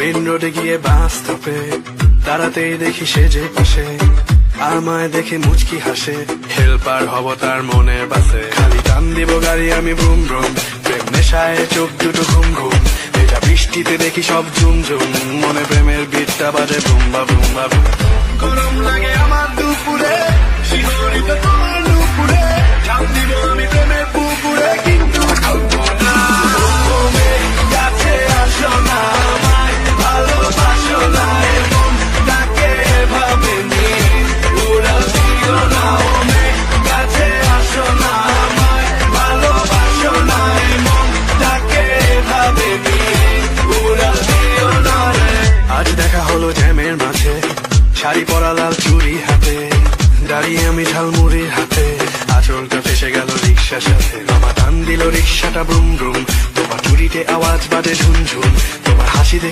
Main রোডে গিয়ে বাস স্টপে দাঁড়াতেই দেখি সে যে পাশে আমায় দেখে মুচকি হাসে। হেল্পার হব তার মনের বাসে, খালি টান দিব গাড়ি আমি ব্রুম ব্রুম। প্রেম নেশায় চোখ দুটো ঘুম ঘুম, এটা বৃষ্টিতে দেখি সব ঝুম ঝুম। মনে প্রেমের বিটটা বাজে বুম্বা বুম্বা বুম। গরম লাগে আমার দুপুরে, শিহরিত তোমার দুপুরে, ঝাঁপ দিব আমি প্রেমের পুকুরে, কিন্তু থাকবো না। তুমি কাছে আসো না, আমায় ভালোবাসো না, এমন তাকে এভাবে নিয়ে উড়াল দিও না। তুমি কাছে আসো না, আমায় ভালোবাসো না, এমন তাকে এভাবে নিয়ে উড়াল দিও না রে। আজ দেখা হলো জ্যামের মাঝে, শাড়ি পরা লাল চুড়ি হাতে, দাঁড়িয়ে আমি ঝালমুড়ির হাতে, আঁচলটা ফেসে গেল রিক্সার সাথে। মামা টান দিল রিক্সাটা ব্রুম ব্রুম, তোমার চুরিতে আওয়াজ বাজে ঝুনঝুন, তোমার হাসি দেখে